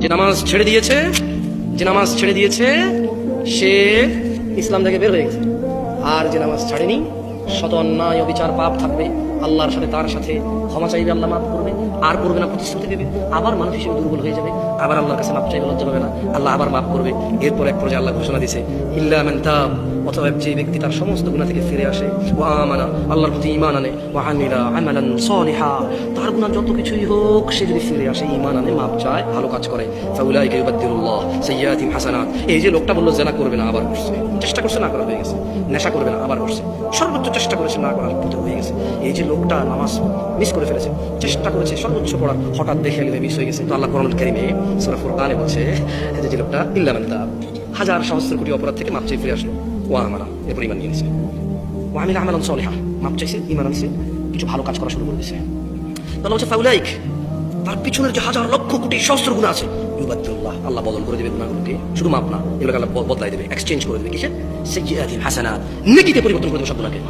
যে নামাজ ছেড়ে দিয়েছে সে ইসলাম থেকে বের হয়ে গেছে। আর যে নামাজ ছাড়েনি, শত অন্যায় অবিচার পাপ থাকবে, আল্লাহর সাথে তার সাথে ক্ষমা চাইবে, আল্লাহ মাফ করবে, আর করবে না, প্রতিশ্রুতি দেবে, আবার মানুষ হিসেবে দুর্বল হয়ে যাবে, আবার আল্লাহর কাছে মাফ চাইবে, লজ্জা হবে না, আল্লাহ আবার মাফ করবে। এরপর এক পর্যায়ে আল্লাহ ঘোষণা দিয়েছে, ইল্লা মান তাব, অথবা যে ব্যক্তি তার সমস্ত গুনাহ থেকে ফিরে আসে, ওয়া আমানা, আল্লাহর প্রতি ঈমান আনে, ওয়া আমিলা আমালান সালিহা, তার গুনাহ যত কিছুই হোক সে যদি ফিরে আসে, ঈমান আনে, মাপ চায়, ভালো কাজ করে, ফাউলাইকা ইউবাদদিলুল্লাহ সাইয়্যাতিহিম হাসানাত। এই যে লোকটা বললো জেনা করবে না, আবার করছে, চেষ্টা করছে না করা হয়ে গেছে, নেশা করবে না, আবার করছে, সর্বোচ্চ চেষ্টা করেছে না করার পথে হয়ে গেছে। এই যে লোকটা নামাজ মিস করে ফেলেছে, চেষ্টা করেছে সর্বোচ্চ পড়ার, হঠাৎ দেখে গেলে মিস হয়ে গেছে, তো আল্লাহ কোরআনুল কারীমে সূরা ফুরকানে বলছে যে লোকটা ইল্লা মান তাব, হাজার সহস্র কোটি অপরাধ থেকে মাপ চেয়ে ফিরে আসলো, ওয়া আমানা, এরপর ঈমান নিয়ে নিয়েছে, ওয়া আমিলা আমালান সালিহা, মাপ চাইছে, ঈমান আনছে, কিছু ভালো কাজ করা শুরু করে দিয়েছে। তাহলে হচ্ছে ফাউলাইক, তার পিছনের যে হাজার লক্ষ কোটি সহস্র গুনাহ আছে, ইউবাদদিলুল্লাহ, আল্লাহ বদল করে দেবে গুনাহগুলোকে, শুধু মাপ না, এগুলোকে আল্লাহ বদলাই দেবে, এক্সচেঞ্জ করে দেবে, কিসে? সাইয়্যাতিহিম হাসানাত, নেকিতে পরিবর্তন করে দেবে সব গুনাহকে।